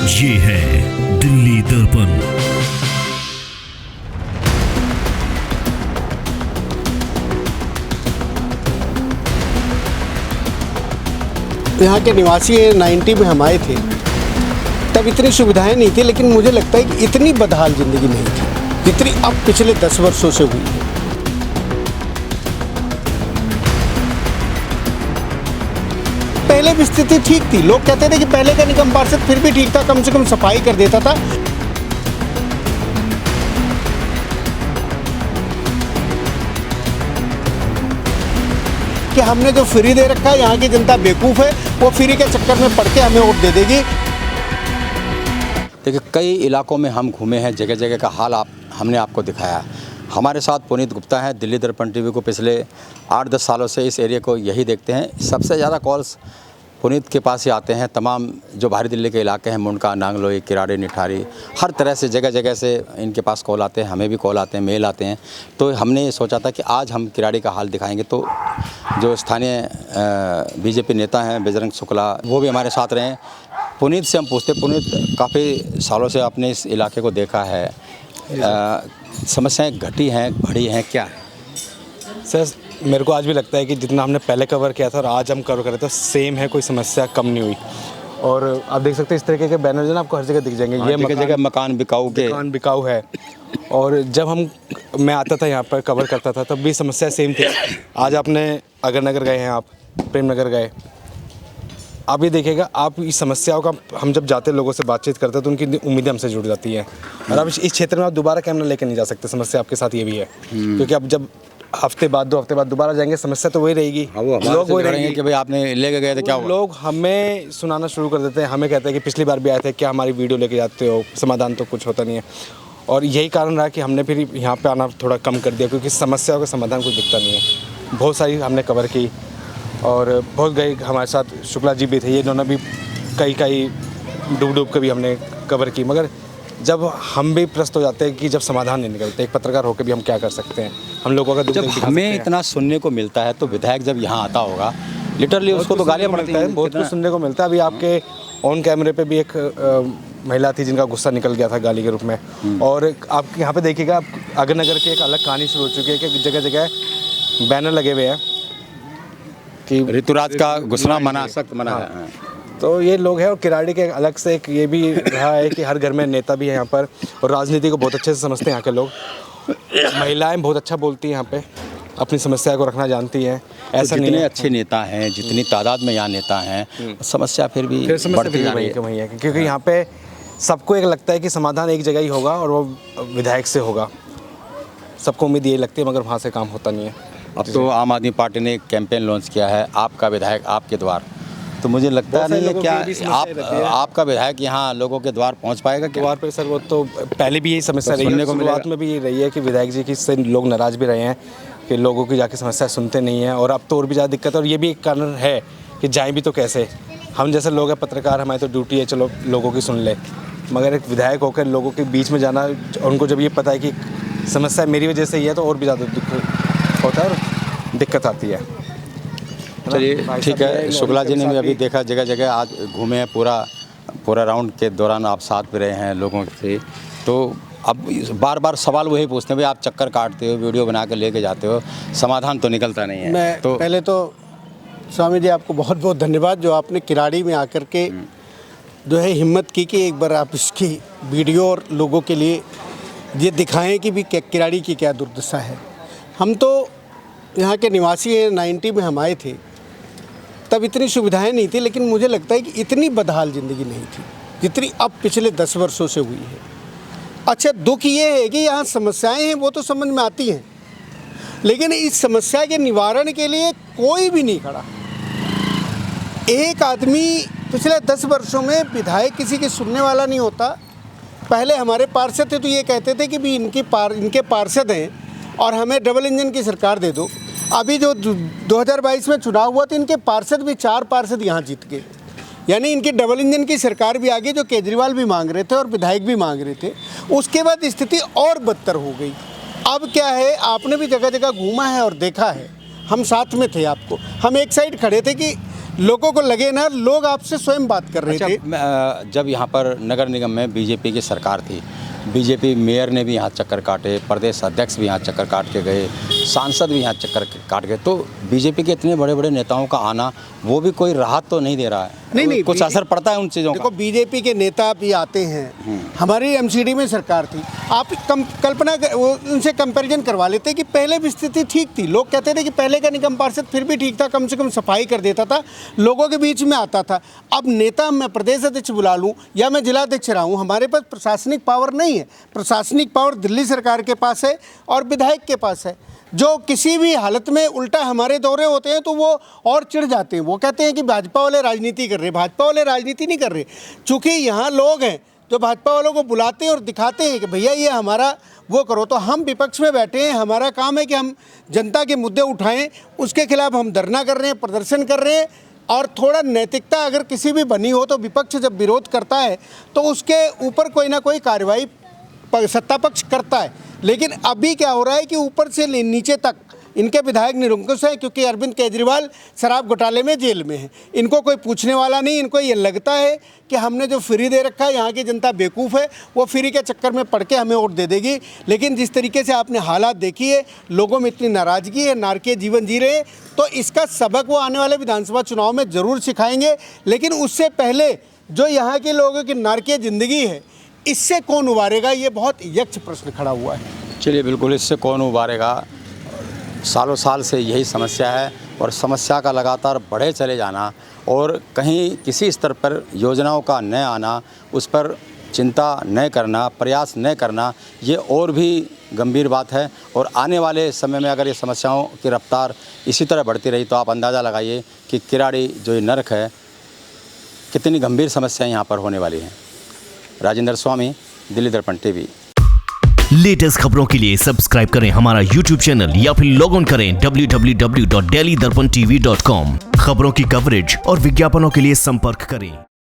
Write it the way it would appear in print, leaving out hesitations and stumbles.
ये है दिल्ली दर्पण। यहाँ के निवासी 90 में हम आए थे, तब इतनी सुविधाएं नहीं थी, लेकिन मुझे लगता है कि इतनी बदहाल ज़िंदगी नहीं थी जितनी अब पिछले 10 वर्षों से हुई है। पहले भी स्थिति ठीक थी। लोग कहते थे कि पहले का निगम पार्षद फिर भी ठीक था, कम से कम सफाई कर देता था। कि हमने जो फ्री दे रखा है, यहाँ की जनता बेवकूफ़ है, वो फ्री के चक्कर में पड़ के हमें वोट दे देगी। देखिए, कई इलाकों में हम घूमे हैं, जगह जगह का हाल हमने आपको दिखाया। हमारे साथ पुनीत गुप्ता हैं, दिल्ली दर्पण टीवी को पिछले 8-10 सालों से इस एरिया को यही देखते हैं। सबसे ज़्यादा कॉल्स पुनीत के पास ही आते हैं। तमाम जो बाहरी दिल्ली के इलाके हैं, मुंडका, नांगलोई, किराड़ी, निठारी, हर तरह से जगह जगह से इनके पास कॉल आते हैं। हमें भी कॉल आते हैं, मेल आते हैं। तो हमने सोचा था कि आज हम किराड़ी का हाल दिखाएंगे। तो जो स्थानीय बीजेपी नेता हैं बजरंग शुक्ला, वो भी हमारे साथ रहे। पुनीत से हम पूछते, पुनीत काफ़ी सालों से आपने इस इलाके को देखा है, समस्याएं घटी हैं, बढ़ी हैं, क्या है? सर, मेरे को आज भी लगता है कि जितना हमने पहले कवर किया था और आज हम कवर कर रहे थे सेम है, कोई समस्या कम नहीं हुई। और आप देख सकते हैं इस तरीके के बैनर जो ना आपको हर जगह दिख जाएंगे। ये जगह मकान बिकाऊ है। और जब मैं आता था यहाँ पर कवर करता था तब भी समस्या सेम थी। आज आपने अगर नगर गए हैं, आप प्रेम नगर गए, आप ये देखिएगा, आप इस समस्याओं का हम जब जाते लोगों से बातचीत करते हैं तो उनकी उम्मीदें हमसे जुड़ जाती हैं। और अब इस क्षेत्र में आप दोबारा कैमरा लेकर नहीं जा सकते। समस्या आपके साथ ये भी है, क्योंकि अब जब हफ्ते बाद 2 हफ्ते बाद दोबारा जाएंगे, समस्या तो वही रहेगी। लोग वही रहेंगे कि भाई आपने लेके गए थे, क्या हुआ? लोग हमें सुनाना शुरू कर देते हैं, हमें कहते हैं कि पिछली बार भी आए थे, क्या हमारी वीडियो लेके जाते हो, समाधान तो कुछ होता नहीं है। और यही कारण रहा कि हमने फिर यहाँ पे आना थोड़ा कम कर दिया, क्योंकि समस्याओं का समाधान कुछ दिखता नहीं है। बहुत सारी हमने कवर की और बहुत गए, हमारे साथ शुक्ला जी भी थे, ये दोनों भी कई डूब के भी हमने कवर की। मगर जब हम भी प्रस्त हो जाते हैं कि जब समाधान नहीं निकलते, एक पत्रकार होकर भी हम क्या कर सकते हैं, हम लोगों का दुख जब हमें इतना सुनने को मिलता है तो विधायक जब यहाँ आता होगा, लिटरली उसको तो गालियाँ पड़ती हैं, बहुत कुछ सुनने को मिलता है। अभी आपके ऑन कैमरे पे भी एक महिला थी जिनका गुस्सा निकल गया था गाली के रूप में। और आप यहाँ पे देखिएगा, अगर नगर की एक अलग कहानी शुरू हो चुकी है कि जगह जगह बैनर लगे हुए हैं कि ऋतुराज का घुसना मना, सख्त मना है। तो ये लोग हैं। और किराड़ी के अलग से एक ये भी रहा है कि हर घर में नेता भी है यहाँ पर, और राजनीति को बहुत अच्छे से समझते हैं यहाँ के लोग। महिलाएं बहुत अच्छा बोलती हैं यहाँ पे, अपनी समस्या को रखना जानती हैं। ऐसा नहीं, अच्छे नेता हैं, जितनी तादाद में यहाँ नेता हैं, समस्या फिर भी बढ़ती जा रही है। क्योंकि यहाँ पे सबको एक लगता है कि समाधान एक जगह ही होगा और वो विधायक से होगा। सबको उम्मीद ये लगती है, मगर वहाँ से काम होता नहीं है। अब तो आम आदमी पार्टी ने कैंपेन लॉन्च किया है, आपका विधायक आपके द्वार। तो मुझे लगता नहीं है क्या आपका विधायक यहाँ लोगों के द्वार पहुँच पाएगा? द्वार पर सर, वो तो पहले भी यही समस्या रही है, शुरुआत में भी ये रही है कि विधायक जी की से लोग नाराज़ भी रहे हैं कि लोगों की जाके समस्या सुनते नहीं हैं। और अब तो और भी ज़्यादा दिक्कत है। और ये भी एक कारण है कि जाएँ भी तो कैसे। हम जैसे लोग हैं पत्रकार, हमारी तो ड्यूटी है चलो लोगों की सुन ले, मगर एक विधायक होकर लोगों के बीच में जाना, उनको जब ये पता है कि समस्या मेरी वजह से ही है तो और भी ज़्यादा दुख होता है और दिक्कत आती है। चलिए ठीक है। शुक्ला जी ने भी अभी देखा, जगह जगह आज घूमे हैं, पूरा राउंड के दौरान आप साथ में रहे हैं लोगों से। तो अब बार बार सवाल वही पूछते हैं, भाई आप चक्कर काटते हो, वीडियो बना के लेके जाते हो, समाधान तो निकलता नहीं है। तो पहले तो स्वामी जी आपको बहुत बहुत धन्यवाद, जो आपने किराड़ी में आकर के जो है हिम्मत की कि एक बार आप इसकी वीडियो और लोगों के लिए ये दिखाएं कि भी किराड़ी की क्या दुर्दशा है। हम तो यहाँ के निवासी 90 में हम आए थे, तब इतनी सुविधाएं नहीं थी, लेकिन मुझे लगता है कि इतनी बदहाल ज़िंदगी नहीं थी जितनी अब पिछले 10 वर्षों से हुई है। अच्छा, दुख ये है कि यहाँ समस्याएं हैं वो तो समझ में आती हैं, लेकिन इस समस्या के निवारण के लिए कोई भी नहीं खड़ा। एक आदमी पिछले 10 वर्षों में विधायक किसी की सुनने वाला नहीं होता। पहले हमारे पार्षद थे तो ये कहते थे कि भी इनके पार्षद हैं और हमें डबल इंजन की सरकार दे दो। अभी जो 2022 में चुनाव हुआ तो इनके पार्षद भी 4 पार्षद यहाँ जीत गए, यानी इनकी डबल इंजन की सरकार भी आ गई, जो केजरीवाल भी मांग रहे थे और विधायक भी मांग रहे थे। उसके बाद स्थिति और बदतर हो गई। अब क्या है, आपने भी जगह जगह घूमा है और देखा है, हम साथ में थे। आपको हम एक साइड खड़े थे कि लोगों को लगे ना, लोग आपसे स्वयं बात कर रहे थे। जब यहाँ पर नगर निगम में बीजेपी की सरकार थी, बीजेपी मेयर ने भी यहाँ चक्कर काटे, प्रदेश अध्यक्ष भी यहाँ चक्कर काट के गए, सांसद भी यहाँ चक्कर काट गए, तो बीजेपी के इतने बड़े बड़े नेताओं का आना वो भी कोई राहत तो नहीं दे रहा है। नहीं, कुछ असर पड़ता है उन चीज़ों का। देखो, बीजेपी के नेता भी आते हैं, हमारी एमसीडी में सरकार थी, आप कल्पना उनसे कंपैरिजन करवा लेते कि पहले भी स्थिति ठीक थी। लोग कहते थे कि पहले का निगम पार्षद फिर भी ठीक था, कम से कम सफाई कर देता था, लोगों के बीच में आता था। अब नेता मैं प्रदेश अध्यक्ष बुला लूँ या मैं जिलाध्यक्ष रहा हूँ, हमारे पास प्रशासनिक पावर नहीं है। प्रशासनिक पावर दिल्ली सरकार के पास है और विधायक के पास है, जो किसी भी हालत में उल्टा हमारे दौरे होते हैं तो वो और चिढ़ जाते हैं। वो कहते हैं कि भाजपा वाले राजनीति कर रहे। भाजपा वाले राजनीति नहीं कर रहे, चूँकि यहाँ लोग हैं जो भाजपा वालों को बुलाते हैं और दिखाते हैं कि भैया ये हमारा वो करो। तो हम विपक्ष में बैठे हैं, हमारा काम है कि हम जनता के मुद्दे उठाएं, उसके खिलाफ हम धरना कर रहे हैं, प्रदर्शन कर रहे हैं। और थोड़ा नैतिकता अगर किसी भी बनी हो तो विपक्ष जब विरोध करता है तो उसके ऊपर कोई ना कोई कार्रवाई सत्ता पक्ष करता है। लेकिन अभी क्या हो रहा है कि ऊपर से नीचे तक इनके विधायक निरंकुश हैं, क्योंकि अरविंद केजरीवाल शराब घोटाले में जेल में है। इनको कोई पूछने वाला नहीं। इनको ये लगता है कि हमने जो फ्री दे रखा है, यहाँ की जनता बेवकूफ़ है, वो फ्री के चक्कर में पड़ के हमें वोट दे देगी। लेकिन जिस तरीके से आपने हालात देखी है, लोगों में इतनी नाराज़गी है, नारकीय जीवन जी रहे हैं, तो इसका सबक वो आने वाले विधानसभा चुनाव में ज़रूर सिखाएंगे। लेकिन उससे पहले जो यहाँ के लोगों की नारकीय ज़िंदगी है, इससे कौन उबारेगा, ये बहुत यक्ष प्रश्न खड़ा हुआ है। चलिए, बिल्कुल, इससे कौन उबारेगा। सालों साल से यही समस्या है और समस्या का लगातार बढ़े चले जाना और कहीं किसी स्तर पर योजनाओं का न आना, उस पर चिंता न करना, प्रयास न करना, ये और भी गंभीर बात है। और आने वाले समय में अगर ये समस्याओं की रफ्तार इसी तरह बढ़ती रही तो आप अंदाज़ा लगाइए कि किराड़ी जो ये नर्क है, कितनी गंभीर समस्याएं यहाँ पर होने वाली हैं। राजेंद्र स्वामी, दिल्ली दर्पण टीवी। लेटेस्ट खबरों के लिए सब्सक्राइब करें हमारा YouTube चैनल या फिर लॉग ऑन करें www.delhidarpantv.com। खबरों की कवरेज और विज्ञापनों के लिए संपर्क करें।